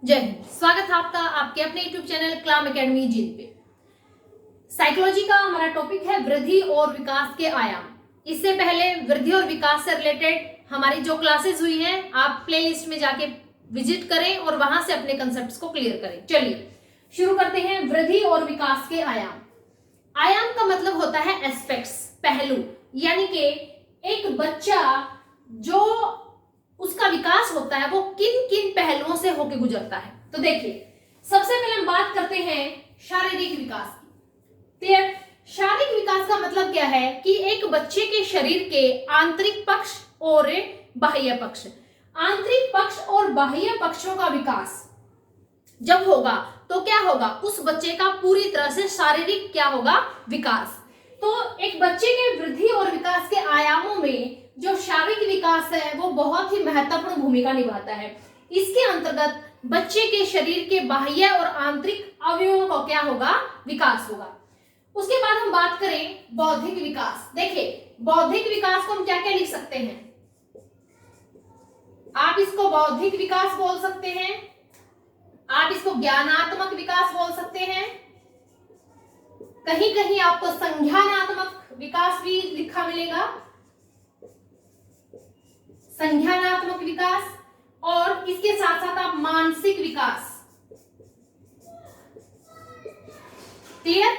जय हिंद। स्वागत है आपका आपके अपने यूट्यूब चैनल क्लाम एकेडमी जीत पे। साइकोलॉजी का हमारा टॉपिक है वृद्धि और विकास के आयाम। इससे पहले वृद्धि और विकास से रिलेटेड हमारी जो क्लासेस हुई हैं आप प्लेलिस्ट में जाके विजिट करें और वहां से अपने कंसेप्ट्स को क्लियर करें। चलिए शुरू करते हैं। वृद्धि और विकास के आयाम। आयाम का मतलब होता है एस्पेक्ट्स, पहलू, यानी कि एक बच्चा जो उसका विकास होता है वो किन किन पहलुओं से होकर गुजरता है। तो देखिए सबसे पहले हम बात करते हैं शारीरिक विकास की। क्लियर? शारीरिक विकास का मतलब क्या है कि एक बच्चे के शरीर के आंतरिक पक्ष और बाह्य पक्ष, आंतरिक पक्ष और बाह्य पक्षों का विकास जब होगा तो क्या होगा, उस बच्चे का पूरी तरह से शारीरिक क्या होगा, विकास। तो एक बच्चे के वृद्धि और विकास के आयामों में जो शारीरिक विकास है वो बहुत ही महत्वपूर्ण भूमिका निभाता है। इसके अंतर्गत बच्चे के शरीर के बाह्य और आंतरिक अवयवों का क्या होगा, विकास होगा। उसके बाद हम बात करें बौद्धिक विकास। देखिए बौद्धिक विकास को हम क्या क्या लिख सकते हैं, आप इसको बौद्धिक विकास बोल सकते हैं, आप इसको ज्ञानात्मक विकास बोल सकते हैं, कहीं कहीं आपको संज्ञानात्मक विकास भी लिखा मिलेगा, संज्ञानात्मक विकास, और इसके साथ साथ आप मानसिक विकास। क्लियर?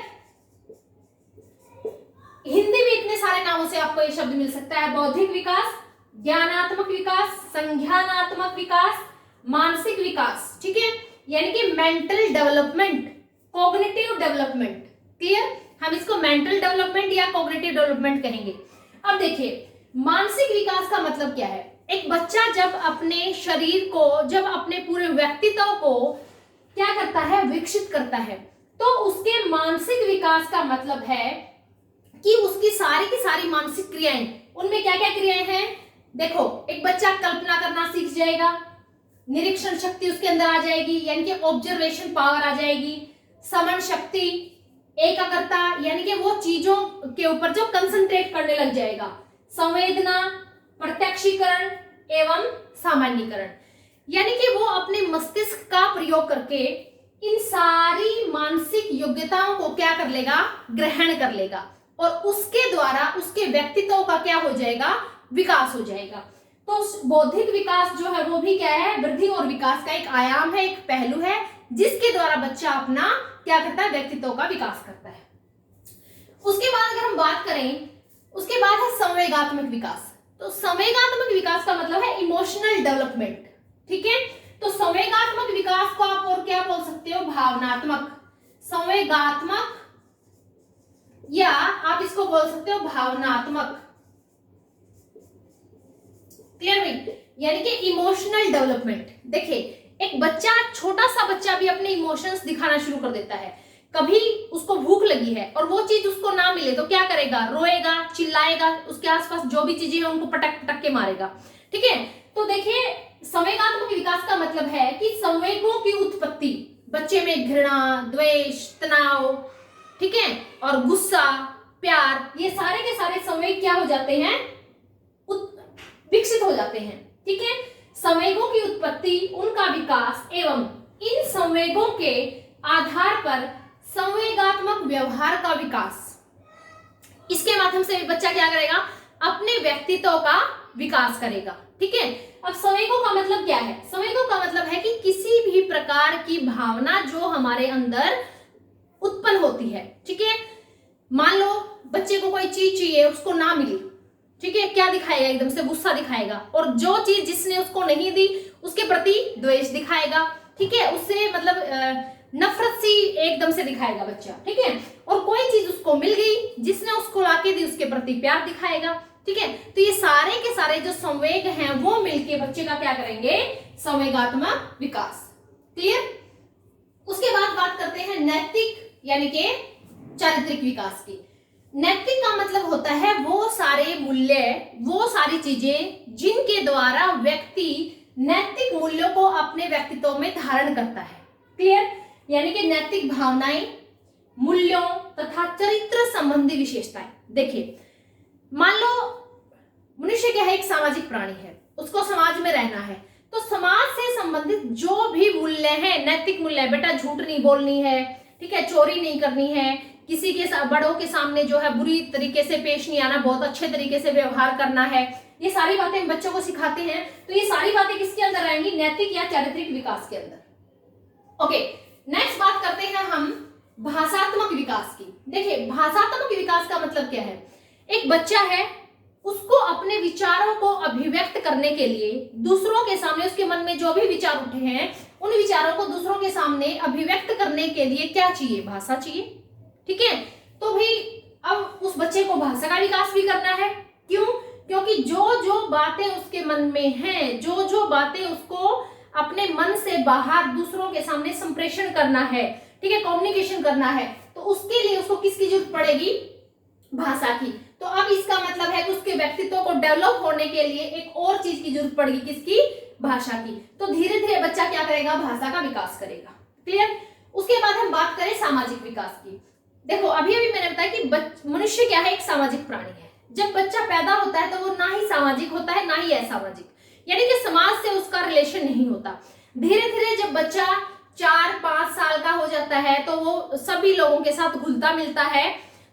हिंदी में इतने सारे नामों से आपको ये शब्द मिल सकता है, बौद्धिक विकास, ज्ञानात्मक विकास, संज्ञानात्मक विकास, मानसिक विकास। ठीक है, यानी कि mental development, cognitive development. Clear? हम इसको मेंटल डेवलपमेंट या कॉग्निटिव डेवलपमेंट कहेंगे। अब देखिए मानसिक विकास का मतलब क्या है। एक बच्चा जब अपने शरीर को, जब अपने पूरे व्यक्तित्व को क्या करता है, विकसित करता है, तो उसके मानसिक विकास का मतलब है कि उसकी सारी की सारी मानसिक क्रियाएं, उनमें क्या क्या क्रियाएं हैं। देखो एक बच्चा कल्पना करना सीख जाएगा, निरीक्षण शक्ति उसके अंदर आ जाएगी, यानी कि ऑब्जर्वेशन पावर आ जाएगी, समन शक्ति, एकाग्रता, यानी कि वो चीजों के ऊपर जो कंसंट्रेट करने लग जाएगा, संवेदना, प्रत्यक्षीकरण एवं सामान्यीकरण, यानी कि वो अपने मस्तिष्क का प्रयोग करके इन सारी मानसिक योग्यताओं को क्या कर लेगा, ग्रहण कर लेगा, और उसके द्वारा उसके व्यक्तित्व का क्या हो जाएगा, विकास हो जाएगा। तो बौद्धिक विकास जो है वो भी क्या है, वृद्धि और विकास का एक आयाम है, एक पहलू है, जिसके द्वारा बच्चा अपना क्या करता है, व्यक्तित्व का विकास करता है। उसके बाद अगर हम बात करें, उसके बाद है संवेगात्मक विकास। तो संवेगात्मक विकास का मतलब है इमोशनल डेवलपमेंट। ठीक है, तो संवेगात्मक विकास को आप और क्या बोल सकते हो, भावनात्मक, संवेगात्मक, या आप इसको बोल सकते हो भावनात्मक। क्लियर नहीं, यानी कि इमोशनल डेवलपमेंट। देखिए एक बच्चा, छोटा सा बच्चा भी अपने इमोशंस दिखाना शुरू कर देता है। कभी उसको भूख लगी है और वो चीज उसको ना मिले तो क्या करेगा, रोएगा, चिल्लाएगा, उसके आसपास जो भी चीजें हैं उनको पटक पटक के मारेगा। ठीक है, तो देखिए संवेगात्मक विकास का मतलब है कि संवेगों की उत्पत्ति बच्चे में घृणा, द्वेष, तनाव, ठीक है, और गुस्सा, प्यार, ये सारे के सारे संवेग क्या हो जाते हैं, विकसित हो जाते हैं। ठीक है, संवेगों की उत्पत्ति, उनका विकास एवं इन संवेगों के आधार पर संवेगात्मक व्यवहार का विकास, इसके माध्यम से बच्चा क्या करेगा, अपने व्यक्तित्व का विकास करेगा। ठीक है, अब संवेगों का मतलब क्या है, संवेगों का मतलब है कि किसी भी प्रकार की भावना जो हमारे अंदर उत्पन्न होती है। ठीक है, मान लो बच्चे को कोई चीज चाहिए, उसको ना मिली, ठीक है, क्या दिखाएगा, एकदम से गुस्सा दिखाएगा, और जो चीज जिसने उसको नहीं दी उसके प्रति द्वेष दिखाएगा। ठीक है, उससे मतलब नफरत सी एकदम से दिखाएगा बच्चा। ठीक है, और कोई चीज उसको मिल गई, जिसने उसको लाके दी, उसके प्रति प्यार दिखाएगा। ठीक है, तो ये सारे के सारे जो संवेग हैं वो मिलके बच्चे का क्या करेंगे, संवेगात्मक विकास। क्लियर? उसके बाद बात करते हैं नैतिक यानी कि चारित्रिक विकास की। नैतिक का मतलब होता है वो सारे मूल्य, वो सारी चीजें जिनके द्वारा व्यक्ति नैतिक मूल्यों को अपने व्यक्तित्व में धारण करता है। क्लियर? यानी कि नैतिक भावनाएं, मूल्यों तथा चरित्र संबंधी विशेषताएं। देखिए मान लो मनुष्य क्या है, एक सामाजिक प्राणी है, उसको समाज में रहना है, तो समाज से संबंधित जो भी मूल्य है, नैतिक मूल्य है, बेटा झूठ नहीं बोलनी है, ठीक है, चोरी नहीं करनी है, किसी के बड़ों के सामने जो है बुरी तरीके से पेश नहीं आना, बहुत अच्छे तरीके से व्यवहार करना है, ये सारी बातें हम बच्चों को सिखाते हैं। तो ये सारी बातें किसके अंदर आएंगी? नैतिक या चारित्रिक विकास के अंदर। ओके, नेक्स्ट बात करते हैं हम भाषात्मक विकास की। देखिए, भाषात्मक विकास का मतलब क्या है? एक बच्चा है, उसको अपने विचारों को अभिव्यक्त करने के लिए दूसरों के सामने, उसके मन में जो भी विचार उठे हैं उन विचारों को दूसरों के सामने अभिव्यक्त करने के लिए क्या चाहिए? भाषा चाहिए, ठीक है। तो भाई अब उस बच्चे को भाषा का विकास भी करना है। क्यों? क्योंकि जो जो बातें उसके मन में हैं, जो जो बातें उसको अपने मन से बाहर दूसरों के सामने संप्रेषण करना है, ठीक है, कम्युनिकेशन करना है, तो उसके लिए उसको किसकी जरूरत पड़ेगी? भाषा की। तो अब इसका मतलब है कि उसके व्यक्तित्व को डेवलप होने के लिए एक और चीज की जरूरत पड़ेगी, किसकी? भाषा की। तो धीरे धीरे बच्चा क्या करेगा? भाषा का विकास करेगा। क्लियर? उसके बाद हम बात करें सामाजिक विकास की। देखो, अभी अभी मैंने बताया कि मनुष्य क्या है? एक सामाजिक प्राणी है। जब बच्चा पैदा होता है तो वो ना ही सामाजिक होता है ना ही असामाजिक, यानी कि समाज से उसका रिलेशन नहीं होता। धीरे धीरे जब बच्चा 4-5 साल का हो जाता है तो वो सभी लोगों के साथ घुलता मिलता है।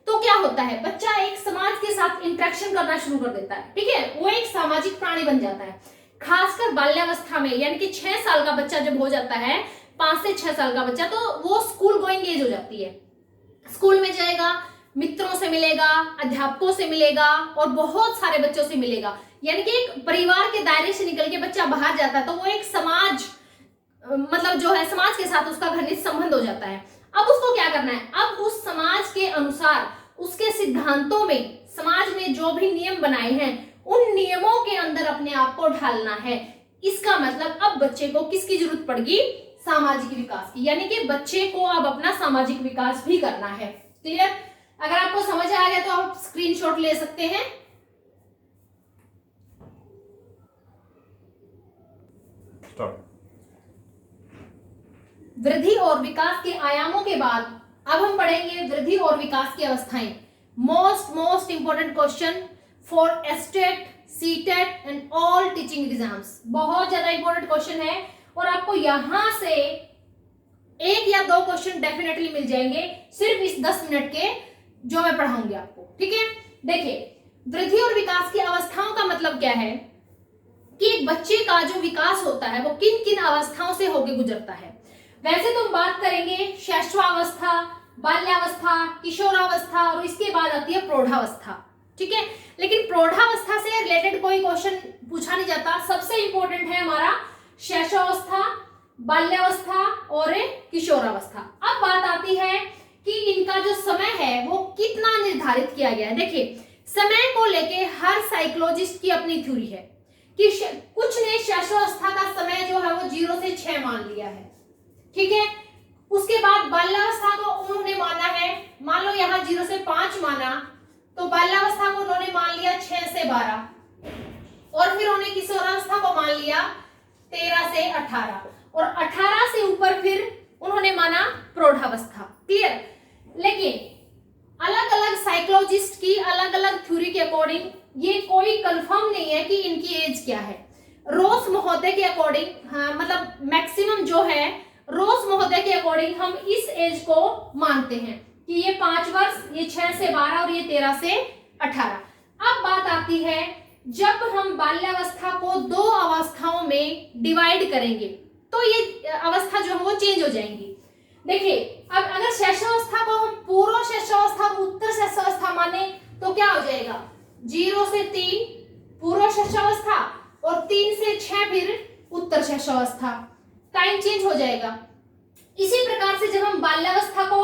तो क्या होता है? बच्चा एक समाज के साथ इंटरेक्शन करना शुरू कर देता है, ठीक है, वो एक सामाजिक प्राणी बन जाता है। खासकर बाल्यावस्था में, यानी कि 6 साल का बच्चा जब हो जाता है, 5 से 6 साल का बच्चा, तो वो स्कूल गोइंग एज हो जाती है। स्कूल में जाएगा, मित्रों से मिलेगा, अध्यापकों से मिलेगा और बहुत सारे बच्चों से मिलेगा, यानी कि एक परिवार के दायरे से निकल के बच्चा बाहर जाता है, तो वो एक समाज, मतलब जो है समाज के साथ उसका घनिष्ठ संबंध हो जाता है। अब उसको क्या करना है? अब उस समाज के अनुसार, उसके सिद्धांतों में, समाज ने जो भी नियम बनाए हैं उन नियमों के अंदर अपने आप को ढालना है। इसका मतलब अब बच्चे को किसकी जरूरत पड़ेगी? सामाजिक विकास की, यानी कि बच्चे को अब अपना सामाजिक विकास भी करना है। क्लियर? अगर आपको समझ आ गया तो आप स्क्रीनशॉट ले सकते हैं। वृद्धि और विकास के आयामों के बाद अब हम पढ़ेंगे वृद्धि और विकास की अवस्थाएं। Most important question for estate, CTET and all teaching exams. बहुत ज्यादा इंपॉर्टेंट क्वेश्चन है और आपको यहां से 1 या 2 क्वेश्चन डेफिनेटली मिल जाएंगे सिर्फ इस 10 मिनट के जो मैं पढ़ाऊंगी आपको, ठीक है। देखिए, वृद्धि और विकास की अवस्थाओं का मतलब क्या है कि एक बच्चे का जो विकास होता है वो किन किन अवस्थाओं से होकर गुजरता है। वैसे तो हम बात करेंगे शैशवावस्था, बाल्यावस्था, किशोरावस्था और इसके बाद आती है प्रौढ़ावस्था, ठीक है। लेकिन प्रौढ़ावस्था से रिलेटेड कोई क्वेश्चन पूछा नहीं जाता। सबसे इंपॉर्टेंट है हमारा शैशवावस्था, बाल्यावस्था और किशोरावस्था। अब बात आती है कि इनका जो समय है वो कितना निर्धारित किया गया है। देखिए, समय को लेके हर साइकोलॉजिस्ट की अपनी थ्योरी है कि कुछ ने शैशवावस्था का समय जो है वो 0 से 6 मान लिया है, ठीक है। उसके बाद बाल्यावस्था को उन्होंने माना है, मान लो यहाँ 0 से 5 माना, तो बाल्यावस्था को उन्होंने मान लिया 6 से 12 और फिर उन्होंने किशोरावस्था को मान लिया 13 से 18 और 18 से ऊपर फिर उन्होंने माना प्रौढ़ावस्था। क्लियर? लेकिन अलग अलग साइकोलॉजिस्ट की अलग अलग थ्योरी के अकॉर्डिंग ये कोई कंफर्म नहीं है कि इनकी एज क्या है। रोस महोदय के अकॉर्डिंग, हाँ, मतलब मैक्सिमम जो है रोस महोदय के अकॉर्डिंग हम इस एज को मानते हैं कि ये 5 वर्ष, ये 6 से 12 और ये 13 से 18। अब बात आती है जब हम बाल्यावस्था को 2 अवस्थाओं में डिवाइड करेंगे तो ये अवस्था जो है वो चेंज हो जाएंगी। देखिए, अब अगर शैशवावस्था को हम पूर्व शैशवावस्था और उत्तर शैशवावस्था माने तो क्या हो जाएगा? 0 से 3 पूर्व शैशवावस्था और 3 से 6 फिर उत्तर शैशवावस्था। टाइम चेंज हो जाएगा। इसी प्रकार से जब हम बाल्यावस्था को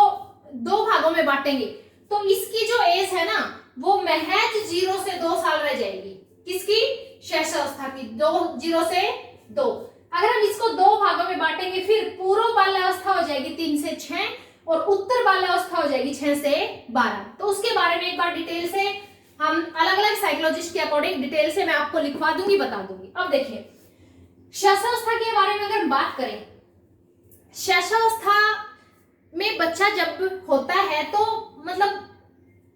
2 भागों में बांटेंगे तो इसकी जो एज है ना वो महज 0 से 2 साल रह जाएगी। किसकी? शैशवावस्था की। 0 से 2। अगर हम इसको 2 भागों में बांटेंगे फिर पूर्व बाल्यावस्था हो जाएगी 3 से 6 और उत्तर बाल्यावस्था हो जाएगी 6 से 12। तो उसके बारे में एक बार डिटेल से हम अलग अलग साइकोलॉजिस्ट के अकॉर्डिंग डिटेल से मैं आपको लिखवा दूंगी, बता दूंगी। अब देखिए, शैशवावस्था के बारे में अगर हम बात करें, शैशवावस्था में बच्चा जब होता है तो मतलब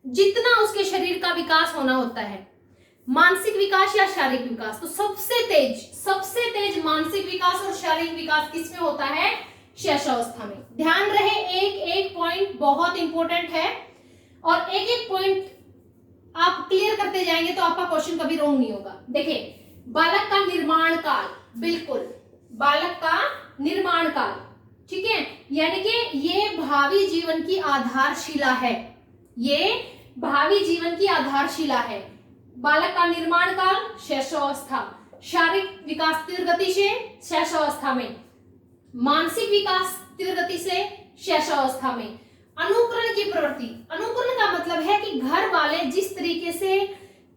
जितना उसके शरीर का विकास होना होता है, मानसिक विकास या शारीरिक विकास? तो सबसे तेज मानसिक विकास और शारीरिक विकास किसमें होता है? शैशवावस्था में। ध्यान रहे, एक एक पॉइंट बहुत इंपॉर्टेंट है और एक एक पॉइंट आप क्लियर करते जाएंगे तो आपका क्वेश्चन कभी रॉन्ग नहीं होगा। देखिए, बालक का निर्माण काल, बिल्कुल बालक का निर्माण काल, ठीक है, यानी कि ये भावी जीवन की आधारशिला है, ये भावी जीवन की आधारशिला है। बालक का निर्माण काल शैशवावस्था, शारीरिक विकास तीव्र गति से शैशवावस्था में, मानसिक विकास तीव्र गति से शैशवावस्था में। अनुकरण की प्रवृत्ति, अनुकरण का मतलब है कि घर वाले जिस तरीके से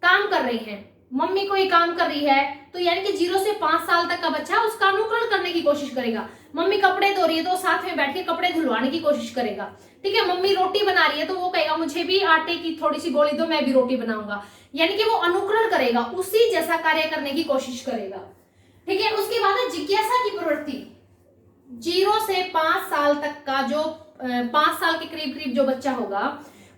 काम कर रहे हैं, मम्मी कोई काम कर रही है तो यानी कि 0 से 5 साल तक का बच्चा उसका अनुकरण करने की कोशिश करेगा। मम्मी कपड़े धो रही है तो साथ में बैठ के कपड़े धुलवाने की कोशिश करेगा, ठीक है। मम्मी रोटी बना रही है तो वो कहेगा मुझे भी आटे की थोड़ी सी गोली दो, मैं भी रोटी बनाऊंगा, यानी कि वो अनुकरण करेगा, उसी जैसा कार्य करने की कोशिश करेगा, ठीक है। उसके बाद है जिज्ञासा की प्रवृत्ति। 0 से 5 साल तक का जो 5 साल के करीब जो बच्चा होगा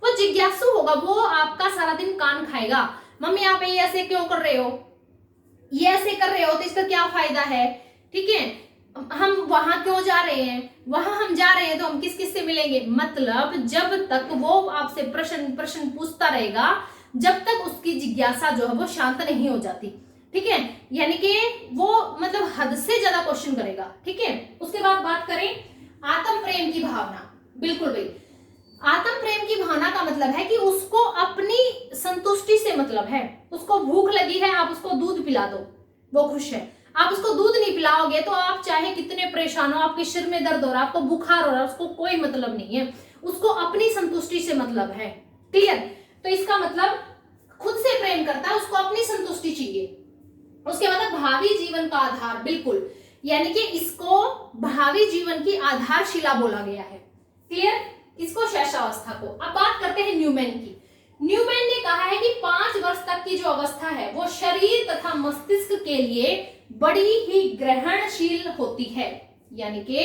वो जिज्ञासु होगा, वो आपका सारा दिन कान खाएगा, मम्मी आप ये ऐसे क्यों कर रहे हो, ये ऐसे कर रहे हो तो इसका क्या फायदा है, ठीक है, हम वहां क्यों जा रहे हैं, वहां हम जा रहे हैं तो हम किस किस से मिलेंगे। मतलब जब तक वो आपसे प्रश्न पूछता रहेगा, जब तक उसकी जिज्ञासा जो है वो शांत नहीं हो जाती, ठीक है, यानी कि वो मतलब हद से ज्यादा क्वेश्चन करेगा, ठीक है। उसके बाद बात करें आत्म प्रेम की भावना, बिल्कुल भाई, आत्म प्रेम की भावना का मतलब है कि उसको अपनी संतुष्टि से मतलब है, उसको भूख लगी है आप उसको दूध पिला दो, वो खुश है। आप उसको दूध नहीं पिलाओगे तो आप चाहे कितने परेशान हो, आपके सिर में दर्द हो रहा है, आपको बुखार हो रहा है, उसको कोई मतलब नहीं है, उसको अपनी संतुष्टि से मतलब है, क्लियर। तो इसका मतलब खुद से प्रेम करता है, उसको अपनी संतुष्टि चाहिए। उसके बाद भावी जीवन का आधार, बिल्कुल, यानी कि इसको भावी जीवन की आधारशिला बोला गया है, क्लियर, इसको शैशवावस्था को। अब बात करते हैं न्यूमैन की। न्यूमैन ने कहा है कि 5 वर्ष तक की जो अवस्था है वो शरीर तथा मस्तिष्क के लिए बड़ी ही ग्रहणशील होती है, यानी कि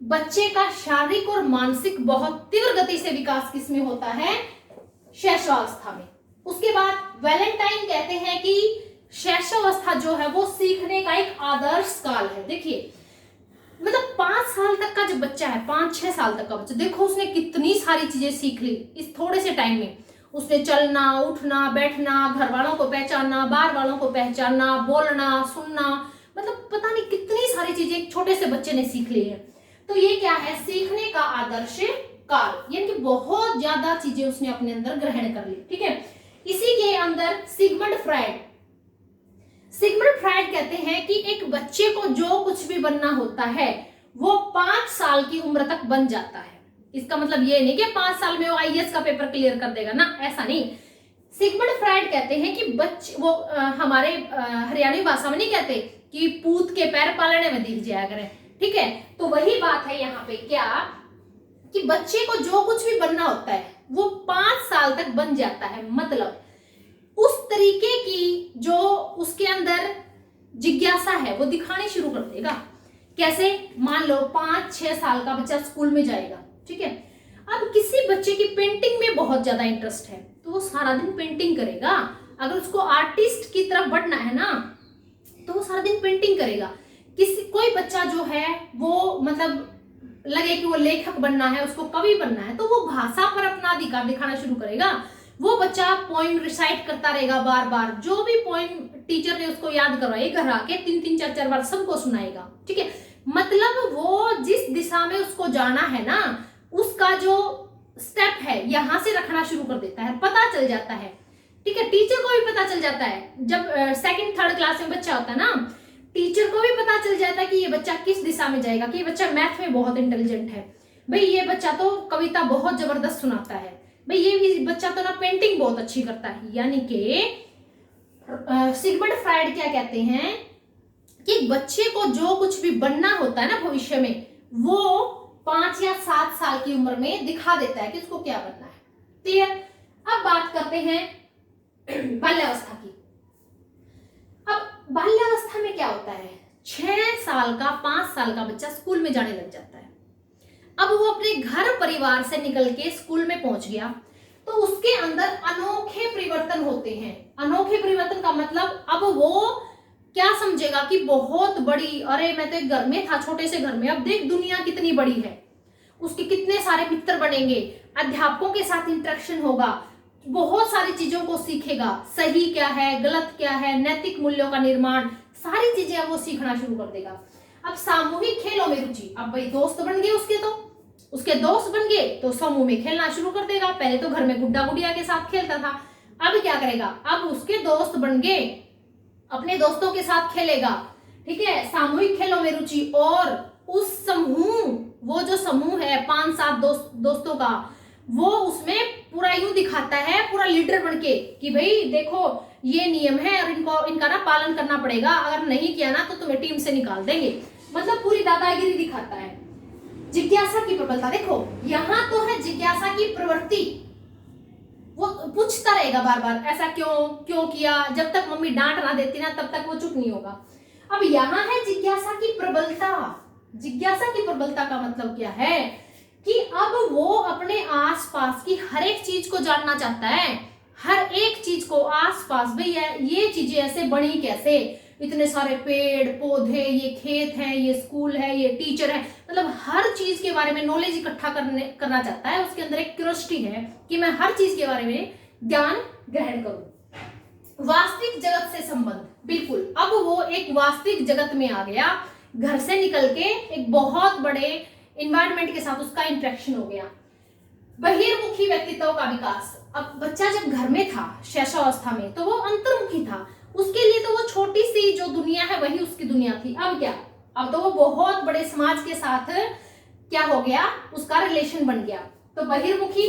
बच्चे का शारीरिक और मानसिक बहुत तीव्र गति से विकास किसमें होता है? शैशवावस्था में। उसके बाद वैलेंटाइन कहते हैं कि शैशवावस्था जो है वो सीखने का एक आदर्श काल है। देखिए, मतलब 5 साल तक का जो बच्चा है, 5-6 साल तक का बच्चा, देखो उसने कितनी सारी चीजें सीख ली इस थोड़े से टाइम में। उसने चलना, उठना, बैठना, घर वालों को पहचानना, बाहर वालों को पहचानना, बोलना, सुनना, मतलब पता नहीं कितनी सारी चीजें एक छोटे से बच्चे ने सीख ली है। तो ये क्या है? सीखने का आदर्श काल, यानी कि बहुत ज्यादा चीजें उसने अपने अंदर ग्रहण कर ली, ठीक है। इसी के अंदर सिगमंड फ्रायड कहते हैं कि एक बच्चे को जो कुछ भी बनना होता है वो 5 साल की उम्र तक बन जाता है। इसका मतलब ये नहीं कि 5 साल में वो आईएएस का पेपर क्लियर कर देगा ना, ऐसा नहीं। सिगमंड फ्रायड कहते हैं कि बच्चे वो हमारे हरियाणवी भाषा में नहीं कहते कि पूत के पैर पालने में दिख जाया करें, ठीक है। तो वही बात है यहाँ पे, क्या कि बच्चे को जो कुछ भी बनना होता है वो 5 साल तक बन जाता है। मतलब उस तरीके की जो उसके अंदर जिज्ञासा है वो दिखानी शुरू कर देगा। कैसे? मान लो 5-6 साल का बच्चा स्कूल में जाएगा, ठीक है। अब किसी बच्चे की पेंटिंग में बहुत ज्यादा इंटरेस्ट है तो वो सारा दिन पेंटिंग करेगा। अगर उसको आर्टिस्ट की तरफ बढ़ना है ना तो वो सारा दिन पेंटिंग करेगा। कोई बच्चा जो है वो मतलब लगे कि वो लेखक बनना है, उसको कवि बनना है, तो वो भाषा पर अपना अधिकार दिखाना शुरू करेगा। वो बच्चा पोइम रिसाइट करता रहेगा बार बार, जो भी पोइम टीचर ने उसको याद करवाई घर आके 3-3, 4-4 बार सबको सुनाएगा, ठीक है। मतलब वो जिस दिशा में उसको जाना है ना, उसका जो स्टेप है यहां से रखना शुरू कर देता है, पता चल जाता है, ठीक है। टीचर को भी पता चल जाता है, जब 2nd-3rd क्लास में बच्चा होता है ना, टीचर को भी पता चल जाता है कि ये बच्चा किस दिशा में जाएगा, कि ये बच्चा मैथ में बहुत इंटेलिजेंट है, भाई ये बच्चा तो कविता बहुत जबरदस्त सुनाता है, भाई ये बच्चा तो ना पेंटिंग बहुत अच्छी करता है। यानी कि सिगमंड फ्रायड क्या कहते हैं कि बच्चे को जो कुछ भी बनना होता है ना भविष्य में, वो 5 या 7 साल की उम्र में दिखा देता है कि उसको क्या बनना है, क्लियर। अब बात करते हैं बाल्यावस्था की। अब बाल्यावस्था में क्या होता है? 6 साल का 5 साल का बच्चा स्कूल में जाने लग जाता है। अब वो अपने घर परिवार से निकल के स्कूल में पहुंच गया। तो उसके अंदर अनोखे परिवर्तन होते हैं। अनोखे परिवर्तन का मतलब अब वो क्या समझेगा कि बहुत बड़ी, अरे मैं तो एक घर में था, छोटे से घर में, अब देख दुनिया कितनी बड़ी है, उसके कितने सारे मित्र बनेंगे, अध्यापकों के साथ इंटरेक्शन होगा, बहुत सारी चीजों को सीखेगा, सही क्या है, गलत क्या है, नैतिक मूल्यों का निर्माण, सारी चीजें अब वो सीखना शुरू कर देगा। अब सामूहिक खेलों में रुचि, अब भाई दोस्त बन गए उसके दोस्त बन गए तो समूह में खेलना शुरू कर देगा। पहले तो घर में गुड्डा गुड़िया के साथ खेलता था, अब क्या करेगा, अब उसके दोस्त बन गए, अपने दोस्तों के साथ खेलेगा, ठीक है। सामूहिक खेलों में रुचि, और उस समूह, वो जो समूह है 5-7 दोस्तों का, वो उसमें पूरा यूं दिखाता है, पूरा लीडर बन के कि भाई देखो ये नियम है और इनका ना पालन करना पड़ेगा, अगर नहीं किया ना तो तुम्हें टीम से निकाल देंगे, मतलब पूरी दादागिरी दिखाता है। जिज्ञासा की प्रबलता, देखो यहां तो है जिज्ञासा की प्रवृत्ति, वो पूछता रहेगा बार बार ऐसा क्यों किया, जब तक मम्मी डांट ना देती ना तब तक वो चुप नहीं होगा। अब यहां है जिज्ञासा की प्रबलता। जिज्ञासा की प्रबलता का मतलब क्या है कि अब वो अपने आसपास की हर एक चीज को जानना चाहता है, हर एक चीज को, आसपास भैया ये चीजें ऐसे बनी कैसे, इतने सारे पेड़ पौधे, ये खेत है, ये स्कूल है, ये टीचर है, मतलब हर चीज के बारे में नॉलेज इकट्ठा करना चाहता है। उसके अंदर एक क्यूरियोसिटी है कि मैं हर चीज के बारे में ज्ञान ग्रहण करूं। वास्तविक जगत से संबंध, बिल्कुल अब वो एक वास्तविक जगत में आ गया, घर से निकल के एक बहुत बड़े इन्वायरमेंट के साथ उसका इंटरेक्शन हो गया। बहिर्मुखी व्यक्तित्व का विकास, अब बच्चा जब घर में था शैशवावस्था में तो वो अंतर्मुखी था, उसके लिए तो वो छोटी सी जो दुनिया है वही उसकी दुनिया थी। अब क्या, अब तो वो बहुत बड़े समाज के साथ क्या हो गया, उसका रिलेशन बन गया। तो बहिर्मुखी,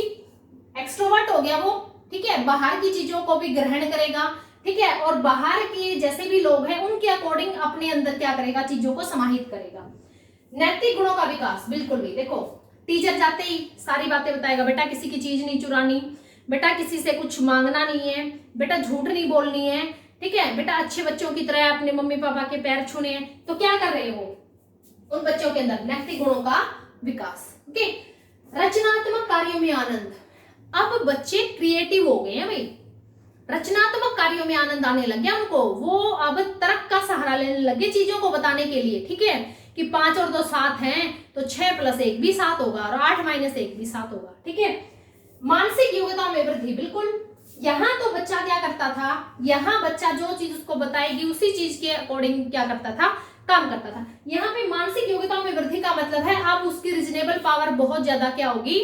एक्सट्रोवर्ट हो गया वो, ठीक है, बाहर की चीजों को भी ग्रहण करेगा, ठीक है, और बाहर के जैसे भी लोग हैं उनके अकॉर्डिंग अपने अंदर क्या करेगा, चीजों को समाहित करेगा। नैतिक गुणों का विकास, बिल्कुल भी देखो टीचर जाते ही सारी बातें बताएगा, बेटा किसी की चीज नहीं चुरानी, बेटा किसी से कुछ मांगना नहीं है, बेटा झूठ नहीं बोलनी है, ठीक है, बेटा अच्छे बच्चों की तरह अपने मम्मी पापा के पैर छूने हैं। तो क्या कर रहे हो, उन बच्चों के अंदर नैतिक गुणों का विकास। ओके, रचनात्मक कार्यों में आनंद, अब बच्चे क्रिएटिव हो गए हैं भाई, रचनात्मक कार्यों में आनंद आने लग गया उनको, वो अब तर्क का सहारा लेने लगे चीजों को बताने के लिए, ठीक है, कि 5 और 2 7 हैं तो 6 + 1 भी 7 होगा और 8 - 1 भी 7 होगा, ठीक है। मानसिक योग्यता में वृद्धि, बिल्कुल यहाँ तो बच्चा क्या करता था, यहाँ बच्चा जो चीज उसको बताएगी उसी चीज के अकॉर्डिंग क्या करता था, काम करता था। यहाँ पे मानसिक योग्यता में वृद्धि का मतलब है अब उसकी रीजनेबल पावर बहुत ज्यादा क्या होगी,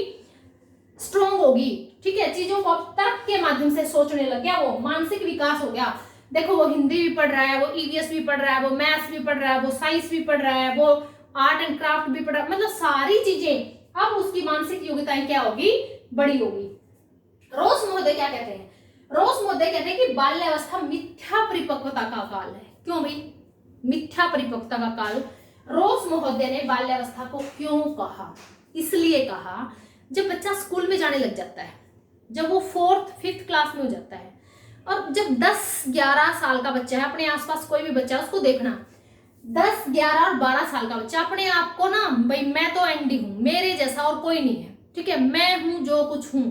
स्ट्रॉन्ग होगी, ठीक है, चीजों को तर्क के माध्यम से सोचने लग गया, वो मानसिक विकास हो गया। देखो वो हिंदी भी पढ़ रहा है, वो ईवीएस भी पढ़ रहा है, वो मैथ्स भी पढ़ रहा है, वो साइंस भी पढ़ रहा है, वो आर्ट एंड क्राफ्ट भी पढ़ रहा है, मतलब सारी चीजें अब उसकी मानसिक योग्यताएं क्या होगी, बड़ी होगी। रोस महोदय क्या कहते हैं, रोस महोदय कहते हैं कि बाल्यावस्था मिथ्या परिपक्वता का काल है। क्यों भाई मिथ्या परिपक्वता का काल, रोस महोदय ने बाल्यावस्था को क्यों कहा, इसलिए कहा जब बच्चा स्कूल में जाने लग जाता है, जब वो 4th 5th क्लास में हो जाता है, और जब 10-11 साल का बच्चा है, अपने आसपास कोई भी बच्चा उसको देखना, 10, 11 और 12 साल का बच्चा अपने आप को ना, भाई मैं तो एंडी हूं, मेरे जैसा और कोई नहीं है, ठीक है, मैं हूं जो कुछ हूं।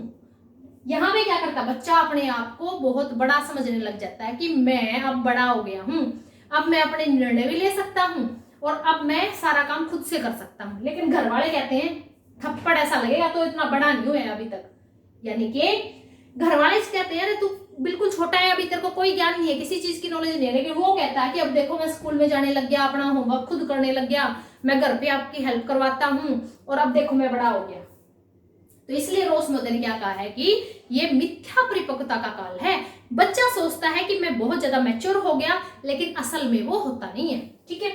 यहाँ पे क्या करता बच्चा, अपने आप को बहुत बड़ा समझने लग जाता है कि मैं अब बड़ा हो गया हूं, अब मैं अपने निर्णय भी ले सकता हूं और अब मैं सारा काम खुद से कर सकता हूं। लेकिन घर वाले कहते हैं थप्पड़ ऐसा लगेगा तो इतना बड़ा नहीं हुआ अभी तक, यानी कि घर वाले कहते हैं अरे तू बिल्कुल छोटा है, अभी तेरे को कोई ज्ञान नहीं है, किसी चीज की नॉलेज नहीं है। लेकिन वो कहता है कि अब देखो मैं स्कूल में जाने लग गया, अपना होमवर्क खुद करने लग गया, मैं घर पे आपकी हेल्प करवाता हूं और अब देखो मैं बड़ा हो गया। तो इसलिए रोस महोदय ने क्या कहा है कि ये मिथ्या परिपक्वता का काल है। बच्चा सोचता है कि मैं बहुत ज्यादा मैच्योर हो गया, लेकिन असल में वो होता नहीं है, ठीक है।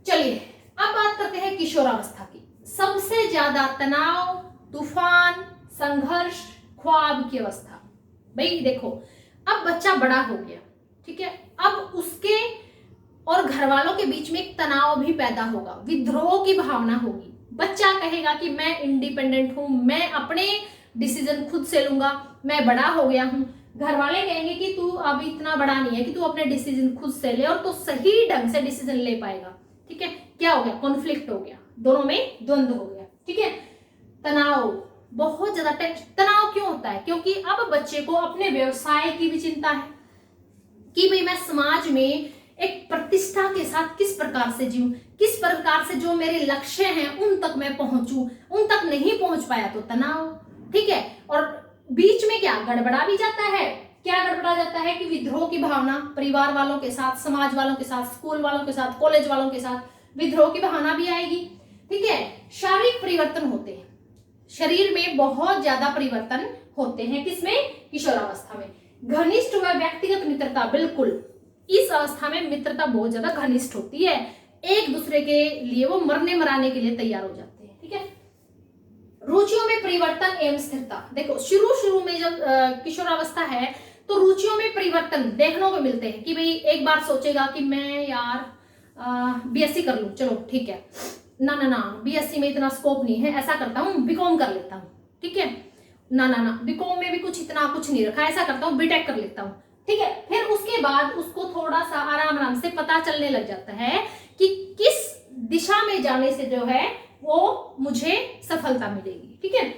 चलिए अब बात करते हैं किशोरावस्था की। सबसे ज्यादा तनाव, तूफान, संघर्ष, ख्वाब की अवस्था। भाई देखो अब बच्चा बड़ा हो गया, ठीक है, अब उसके और घर वालों के बीच में एक तनाव भी पैदा होगा, विद्रोह की भावना होगी। बच्चा कहेगा कि मैं इंडिपेंडेंट हूं, मैं अपने डिसीजन खुद से लूंगा, मैं बड़ा हो गया हूं। घर वाले कहेंगे कि तू अभी इतना बड़ा नहीं है कि तू अपने डिसीजन खुद से ले और तू सही ढंग से डिसीजन ले पाएगा, ठीक है। क्या हो गया, कॉन्फ्लिक्ट हो गया, दोनों में द्वंद्व हो गया, ठीक है। तनाव, बहुत ज्यादा तनाव क्यों होता है? क्योंकि अब बच्चे को अपने व्यवसाय की भी चिंता है कि भाई मैं समाज में एक प्रतिष्ठा के साथ किस प्रकार से जीऊं, किस प्रकार से जो मेरे लक्ष्य हैं उन तक मैं पहुंचूं, उन तक नहीं पहुंच पाया तो तनाव, ठीक है। और बीच में क्या गड़बड़ा भी जाता है, क्या गड़बड़ा जाता है कि विद्रोह की भावना परिवार वालों के साथ, समाज वालों के साथ, स्कूल वालों के साथ, कॉलेज वालों के साथ विद्रोह की भावना भी आएगी, ठीक है। शारीरिक परिवर्तन होते हैं, शरीर में बहुत ज्यादा परिवर्तन होते हैं, किसमें? किशोरावस्था में। घनिष्ठ व व्यक्तिगत मित्रता, बिल्कुल इस अवस्था में मित्रता बहुत ज्यादा घनिष्ठ होती है, एक दूसरे के लिए वो मरने मराने के लिए तैयार हो जाते हैं, ठीक है। रुचियों में परिवर्तन एवं स्थिरता, देखो शुरू में जब किशोरावस्था है तो रुचियों में परिवर्तन देखने को मिलते हैं कि भाई एक बार सोचेगा कि मैं यार बीएससी कर लूं, चलो ठीक है, ना बीएससी में इतना स्कोप नहीं है, ऐसा करता हूँ बीकॉम कर लेता हूँ, ठीक है, ना बीकॉम में भी इतना कुछ नहीं रखा, ऐसा करता हूँ बीटेक कर लेता हूँ, ठीक है। फिर उसके बाद उसको थोड़ा सा आराम से पता चलने लग जाता है कि किस दिशा में जाने से जो है वो मुझे सफलता मिलेगी, ठीक है।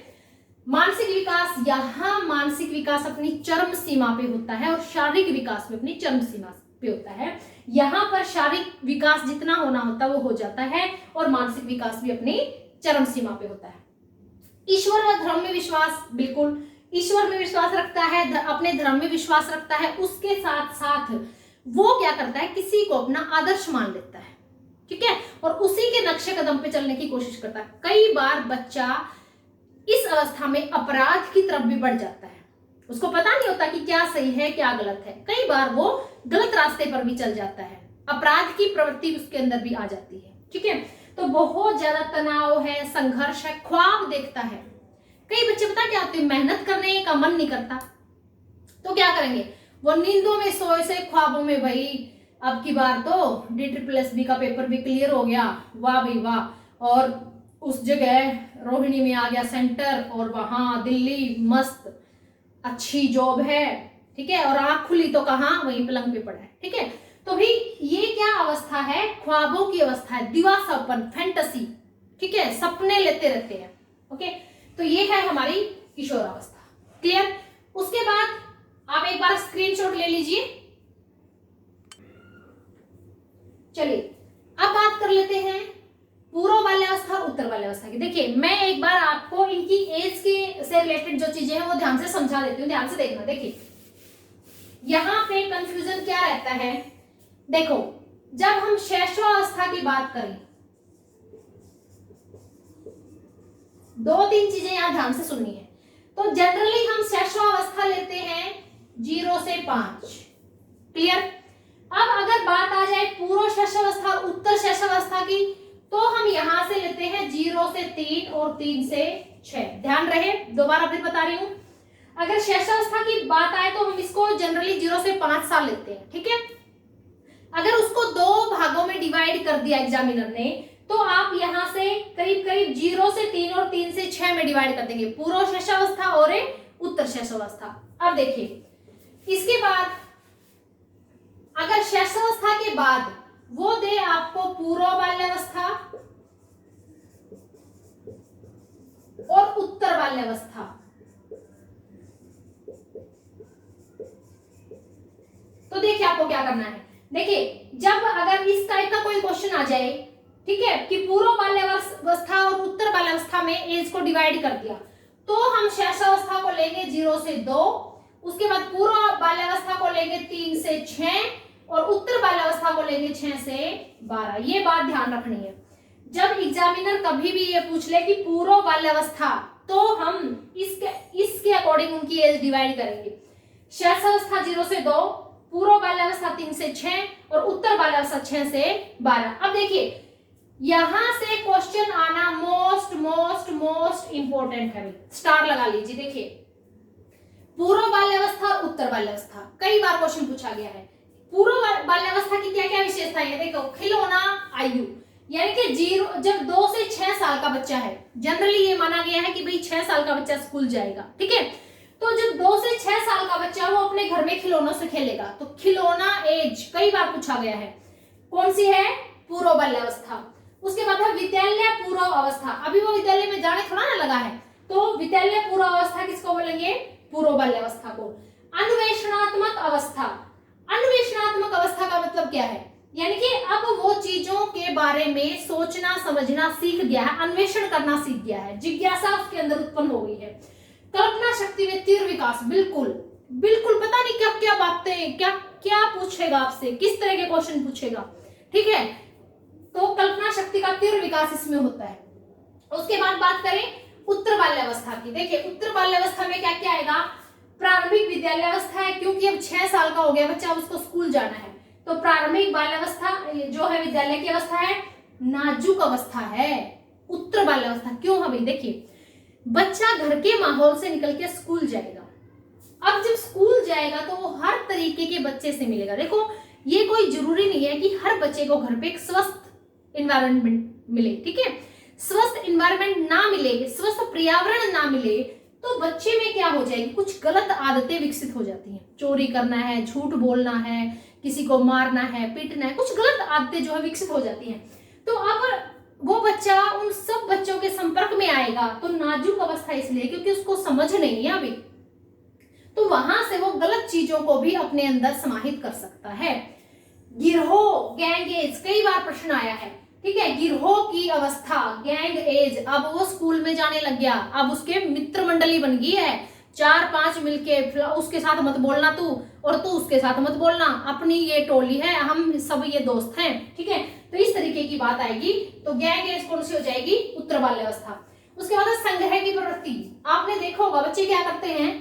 मानसिक विकास, यहाँ मानसिक विकास अपनी चरम सीमा पे होता है और शारीरिक विकास भी अपनी चरम सीमा पे होता है। यहाँ पर शारीरिक विकास जितना होना होता है वो हो जाता है और मानसिक विकास भी अपनी चरम सीमा पे होता है। ईश्वर व धर्म में विश्वास, बिल्कुल ईश्वर में विश्वास रखता है, अपने धर्म में विश्वास रखता है, उसके साथ साथ वो क्या करता है, किसी को अपना आदर्श मान लेता है, ठीक है, और उसी के नक्शे कदम पे चलने की कोशिश करता है। कई बार बच्चा इस अवस्था में अपराध की तरफ भी बढ़ जाता है, उसको पता नहीं होता कि क्या सही है क्या गलत है, कई बार वो गलत रास्ते पर भी चल जाता है, अपराध की प्रवृत्ति उसके अंदर भी आ जाती है, ठीक है। तो बहुत ज्यादा तनाव है, संघर्ष है, ख्वाब देखता है। कई बच्चे पता क्या होते हैं, मेहनत करने का मन नहीं करता तो क्या करेंगे, वो नींदों में सोए से ख्वाबों में भाई अब की बार तो DSSB का पेपर भी क्लियर हो गया, वाह भाई वाह, और उस जगह रोहिणी में आ गया सेंटर और वहां दिल्ली मस्त अच्छी जॉब है, ठीक है, और आंख खुली तो कहाँ, वहीं पलंग पे पड़ा है, ठीक है। तो भाई ये क्या अवस्था है, ख्वाबों की अवस्था है, दिवासापन, फैंटेसी, ठीक है, सपने लेते रहते हैं, ओके। तो ये है हमारी किशोरावस्था, क्लियर। उसके बाद आप एक बार स्क्रीनशॉट ले लीजिए। चलिए अब बात कर लेते हैं पूर्व बाल्यावस्था और उत्तर बाल्यावस्था की। देखिए मैं एक बार आपको इनकी एज के से रिलेटेड जो चीजें हैं वो ध्यान से समझा देती हूँ, ध्यान से देखना। देखिए यहाँ पे कंफ्यूजन क्या रहता है, देखो जब हम शैशवावस्था की बात करें, दो तीन चीजें यहां ध्यान से सुननी है। तो जनरली हम शैशवावस्था लेते हैं 0 से 5, क्लियर। अब अगर बात आ जाए पूर्व शैशवावस्था और उत्तर शैशवावस्था की, तो हम यहां से लेते हैं 0 से 3 और 3 से 6। ध्यान रहे, दोबारा फिर बता रही हूं, अगर शैशवावस्था की बात आए तो हम इसको जनरली 0 से 5 साल लेते हैं, ठीक है। अगर उसको दो भागों में डिवाइड कर दिया एग्जामिनर ने, तो आप यहां से करीब करीब 0 से 3 और 3 से 6 में डिवाइड कर देंगे, पूर्व शैशवावस्था और उत्तर शैशवावस्था। अब देखिए इसके बाद अगर शैशवावस्था के बाद वो दे आपको पूर्व बाल्यावस्था और उत्तर बाल्यावस्था, तो देखिए आपको क्या करना है। देखिए जब अगर इस टाइप का कोई क्वेश्चन आ जाए, ठीक है, कि पूर्व बाल्यावस्था और उत्तर बाल्यावस्था में एज को डिवाइड कर दिया, तो हम शैशवावस्था को लेंगे 0 से 2, उसके बाद पूर्व बाल्यावस्था को लेंगे 3 से 6 और उत्तर बाल्यावस्था को लेंगे 6 से 12। ये बात ध्यान रखनी है, जब एग्जामिनर कभी भी ये पूछ ले कि पूर्व बाल्यावस्था, तो हम इसके अकॉर्डिंग उनकी एज डिवाइड करेंगे। शैशवावस्था 0 से 2, पूर्व बाल्यावस्था 3 से 6 और उत्तर बाल्यावस्था 6 से 12। अब देखिए यहां से क्वेश्चन आना मोस्ट इंपोर्टेंट है, स्टार लगा लीजिए। देखिए पूर्व बाल्यावस्था और उत्तर बाल्यावस्था कई बार क्वेश्चन पूछा गया है। पूर्व बाल्यावस्था की क्या क्या विशेषताएं है, देखो खिलौना आयु, यानी कि 0 जब 2 से 6 साल का बच्चा है, जनरली ये माना गया है कि भाई 6 साल का बच्चा स्कूल जाएगा, ठीक है। तो जब 2 से 6 साल का बच्चा वो अपने घर में खिलौनों से खेलेगा, तो खिलौना एज कई बार पूछा गया है, कौन सी है, पूर्व बाल्यावस्था। उसके बाद है विद्यालय पूर्व अवस्था, अभी वो विद्यालय में जाने थोड़ा ना लगा है, तो विद्यालय पूर्वावस्था किसको बोलेंगे? पूर्व बाल्यावस्था को। अन्वेषणात्मक अवस्था, अन्वेषणात्मक अवस्था का मतलब क्या है? यानी कि अब वो चीजों के बारे में सोचना समझना सीख गया है, अन्वेषण करना सीख गया है, जिज्ञासा उसके अंदर उत्पन्न हो गई है। कल्पना शक्ति में तीव्र विकास, बिल्कुल बिल्कुल, पता नहीं क्या क्या बातें, क्या क्या पूछेगा आपसे, किस तरह के क्वेश्चन पूछेगा, ठीक है। तो कल्पना शक्ति का तीव्र विकास इसमें होता है। उसके बाद बात करें उत्तर बाल्यावस्था की। देखिए उत्तर बाल्यावस्था में क्या क्या आएगा? प्रारंभिक विद्यालयावस्था है, क्योंकि अब 6 साल का हो गया बच्चा, अब उसको स्कूल जाना है। तो प्रारंभिक बाल्यावस्था जो है विद्यालय की अवस्था है, नाजुक अवस्था है उत्तर बाल्यावस्था। क्यों है भाई? देखिए बच्चा घर के माहौल से निकल के स्कूल जाएगा। अब जब स्कूल जाएगा तो वो हर तरीके के बच्चे से मिलेगा। देखो ये कोई जरूरी नहीं है कि हर बच्चे को घर पे एक स्वस्थ एनवायरनमेंट मिले, ठीक है। स्वस्थ एनवायरनमेंट ना मिले, स्वस्थ पर्यावरण ना मिले तो बच्चे में क्या हो जाएगी? कुछ गलत आदतें विकसित हो जाती हैं। चोरी करना है, झूठ बोलना है, किसी को मारना है, पीटना है, कुछ गलत आदतें जो है विकसित हो जाती हैं। तो अब वो बच्चा उन सब बच्चों के संपर्क में आएगा तो नाजुक अवस्था इसलिए क्योंकि उसको समझ नहीं है अभी, तो वहां से वो गलत चीजों को भी अपने अंदर समाहित कर सकता है। गिरोह, गैंग एज, कई बार प्रश्न आया है, ठीक है। गिरोह की अवस्था, गैंग एज, अब वो स्कूल में जाने लग गया, अब उसके मित्र मंडली बन गई है, 4-5 मिलके, उसके साथ मत बोलना तू, और तू उसके साथ मत बोलना, अपनी ये टोली है, हम सब ये दोस्त हैं, ठीक है। तो इस तरीके की बात आएगी। तो गैंग एज कौन सी हो जाएगी? उत्तर बाल्यावस्था। उसके बाद संग्रह की प्रवृत्ति, आपने देखा होगा बच्चे क्या करते हैं,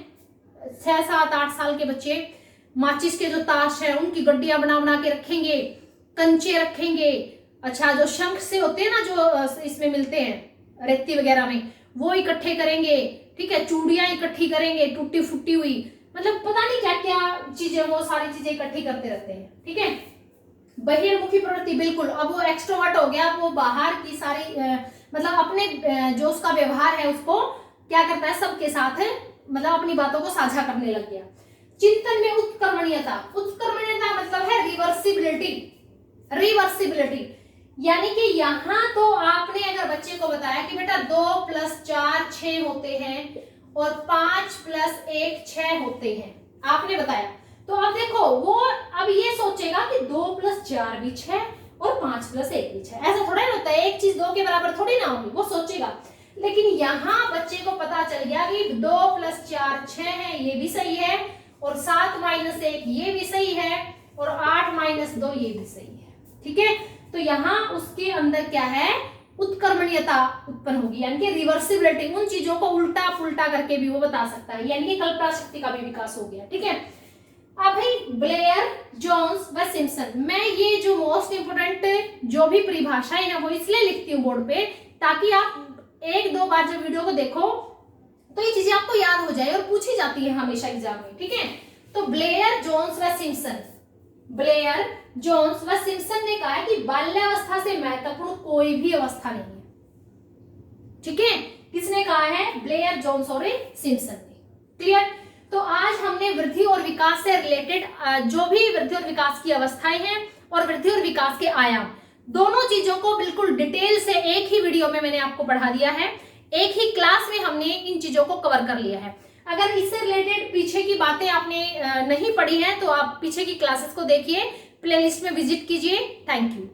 6, 7, 8 साल के बच्चे माचिस के जो ताश है उनकी गड्डियां बना बना के रखेंगे, कंचे रखेंगे, अच्छा जो शंख से होते हैं ना, जो इसमें मिलते हैं रेती वगैरह में, वो इकट्ठे करेंगे, ठीक है। चूड़ियां इकट्ठी करेंगे टूटी फूटी हुई, मतलब पता नहीं क्या क्या चीजें, वो सारी चीजें इकट्ठी करते रहते हैं, ठीक है। बहिर्मुखी प्रवृत्ति, बिल्कुल, अब वो एक्सट्रोवर्ट हो गया, वो बाहर की सारी मतलब अपने जो उसका व्यवहार है उसको क्या करता है, सबके साथ है, मतलब अपनी बातों को साझा करने लग गया। चिंतन में उत्कर्मणीयता, उत्कर्मणीयता मतलब है रिवर्सिबिलिटी, रिवर्सिबिलिटी, यानी कि यहां तो आपने अगर बच्चे को बताया कि बेटा 2 + 4 6 होते हैं और 5 + 1 6 होते हैं, आपने बताया, तो अब देखो वो अब ये सोचेगा कि 2 + 4 भी 6 और 5 + 1 भी 6, ऐसा थोड़ा ना होता है, एक चीज 2 के बराबर थोड़ी ना होगी, वो सोचेगा। लेकिन यहाँ बच्चे को पता चल गया कि 2 + 4 6 है, ये भी सही है, और 7 - 1 ये भी सही है, और 8 - 2 ये भी सही है, ठीक है। तो यहाँ उसके अंदर क्या है, उत्कर्मणीयता उत्पन्न होगी, यानी कि रिवर्सिबिलिटी, उन चीजों को उल्टा पुल्टा करके भी वो बता सकता है, यानी कि कल्पना शक्ति का भी विकास हो गया, ठीक है। अब भाई ब्लेयर, जोन्स व सिम्पसन, मैं ये जो मोस्ट इंपोर्टेंट जो भी परिभाषाएं हैं वो इसलिए लिखती हूँ बोर्ड पे, ताकि आप 1-2 बार जब वीडियो को देखो तो ये चीजें आपको याद हो जाए, और पूछी जाती है हमेशा एग्जाम में, ठीक है। तो ब्लेयर, जोन्स व सिम्पसन, ब्लेयर, जोन्स व सिम्पसन ने कहा है कि बाल्यावस्था से महत्वपूर्ण कोई भी अवस्था नहीं है, ठीक है। किसने कहा है? ब्लेयर, जोन्स और सिम्पसन ने, क्लियर। तो आज हमने वृद्धि और विकास से रिलेटेड जो भी वृद्धि और विकास की अवस्थाएं हैं और वृद्धि और विकास के आयाम, दोनों चीजों को बिल्कुल डिटेल से एक ही वीडियो में मैंने आपको पढ़ा दिया है, एक ही क्लास में हमने इन चीजों को कवर कर लिया है। अगर इससे रिलेटेड पीछे की बातें आपने नहीं पढ़ी हैं तो आप पीछे की क्लासेस को देखिए, प्लेलिस्ट में विजिट कीजिए। Thank you.